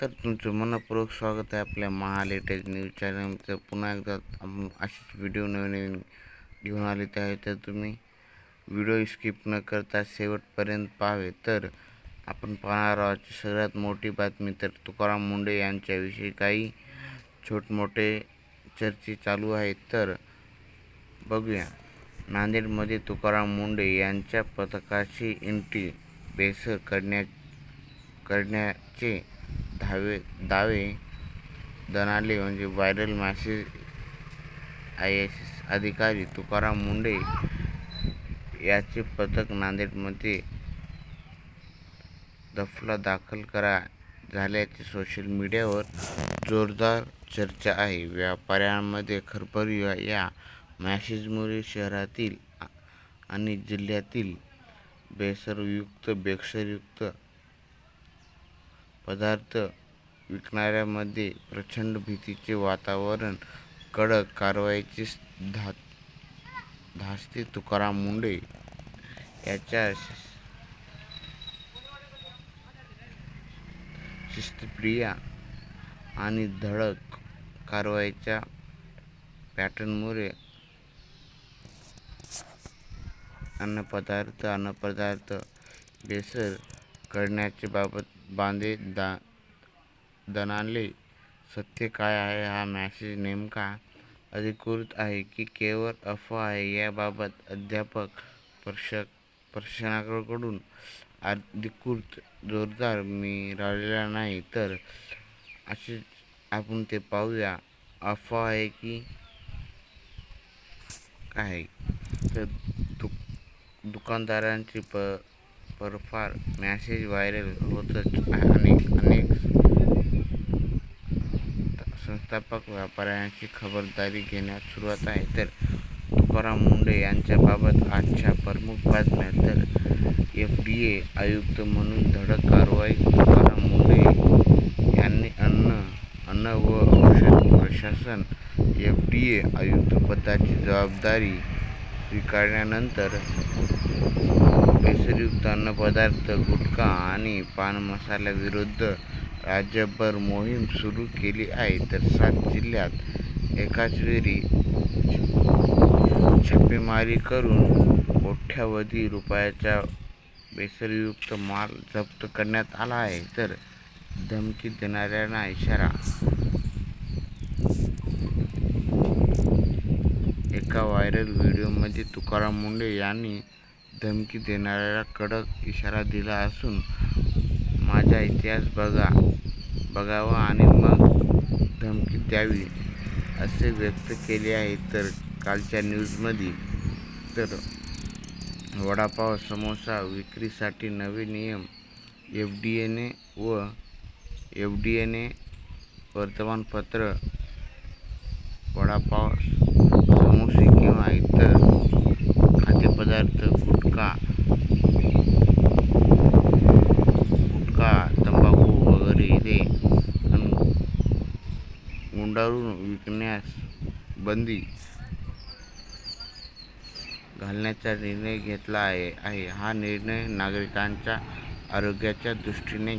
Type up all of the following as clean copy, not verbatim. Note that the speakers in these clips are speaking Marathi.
तर तुमचं मनपूर्वक स्वागत आहे आपल्या महा लेटेस्ट न्यूज चॅनलचं. पुन्हा एकदा आपण अशीच व्हिडिओ नवीन घेऊन आलेत आहे, तर तुम्ही व्हिडिओ स्किप न करता शेवटपर्यंत पाहावे. तर आपण पाहणार आहोत सगळ्यात मोठी बातमी. तर तुकाराम मुंढे यांच्याविषयी काही छोटमोठे चर्चा चालू आहेत, तर बघूया. नांदेडमध्ये तुकाराम मुंढे यांच्या पथकाची एंट्री, बेसर करण्याचे दावे दणाणले. Viral message. IAS अधिकारी तुकाराम मुंढे यांचे पथक नांदेडमध्ये दखल झाल्याची सोशल मीडियावर जोरदार चर्चा आहे. व्यापाऱ्यांमध्ये खळबळ या मेसेजमुळे शहरातील आणि जिल्ह्यातील भेसळयुक्त पदार्थ विकणाऱ्यांमध्ये प्रचंड भीतीचे वातावरण. कडक कारवाईची धास्ती. तुकाराम मुंढे यांच्या शिस्तप्रिय आणि धडक कारवाईच्या पॅटर्नमुळे अन्नपदार्थ बेसर करण्याचे बाबत बांधे दणाणले. सत्य काय आहे? हा मेसेज नेमका अधिकृत आहे की केवळ अफवा आहे, याबाबत अद्याप प्रशासनाकडून अधिकृत निर्धार मिळालेला नाही. तर असेच आपण ते पाहूया, अफवा आहे की काय. तर दुकानदारांची परफार मेसेज व्हायरल होतच अनेक संस्थापक व्यापाऱ्यांची खबरदारी घेण्यास सुरुवात आहे. तर तुकाराम मुंढे यांच्याबाबत आजच्या प्रमुख बातम्या. तर FDA आयुक्त म्हणून धडक कारवाई. तुकाराम मुंढे यांनी अन्न व औषध प्रशासन FDA आयुक्त पदाची जबाबदारी स्वीकारल्यानंतर भेसळयुक्त अन्नपदार्थ, गुटखा आणि पान मसाल्याविरुद्ध राज्यभर मोहीम सुरू केली आहे. तर 7 जिल्ह्यात एकाच वेळी छापेमारी करून कोट्यवधी रुपयांचा भेसळयुक्त माल जप्त करण्यात आला आहे. तर धमकी देणाऱ्यांना इशारा. एका व्हायरल व्हिडिओमध्ये तुकाराम मुंढे यांनी धमकी देणाऱ्यांना कडक इशारा दिला असून, माझा इतिहास बघावा आणि मग धमकी द्यावी, असे व्यक्त केले आहे. तर कालच्या न्यूजमध्ये, तर वडापाव, समोसा विक्रीसाठी नवे नियम. FDAने वर्तमानपत्र. वडापाव, समोसे किंवा इतर खाद्यपदार्थ, गुटखा, तंबाखू वगैरे गुंडाळून विकण्यास बंदी घालण्याचा निर्णय घेतला आहे. हा निर्णय नागरिकांच्या आरोग्याच्या दृष्टीने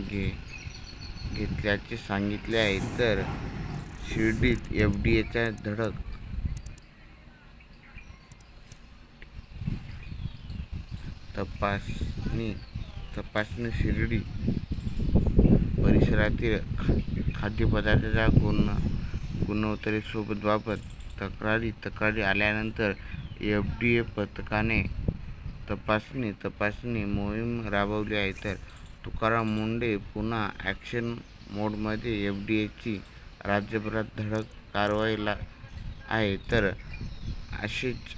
घेतल्याचे सांगितले आहे. तर शिर्डीत FDAची धडक. तपासणी. शिर्डी परिसरातील खाद्यपदार्थाच्या गुणवत्तेबाबत तक्रारी आल्यानंतर FDA पथकाने तपासणी मोहीम राबवली आहे. तर तुकाराम मुंढे पुन्हा ॲक्शन मोडमध्ये. FDAची राज्यभरात धडक कारवाई आहे. तर असेच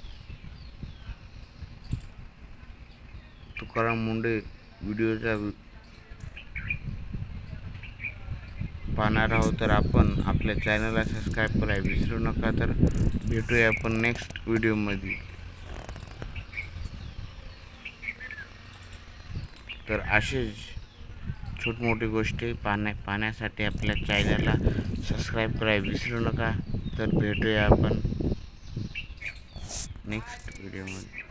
तुकाराम मुंढे व्हिडिओचा पाहणार आहोत. तर आपण आपल्या चॅनलला सबस्क्राईब करायला विसरू नका. तर भेटूया आपण नेक्स्ट व्हिडिओमध्ये. तर असेच छोटमोठी गोष्टी पाहण्यासाठी आपल्या चॅनलला सबस्क्राईब करायला विसरू नका. तर भेटूया आपण नेक्स्ट व्हिडिओमध्ये.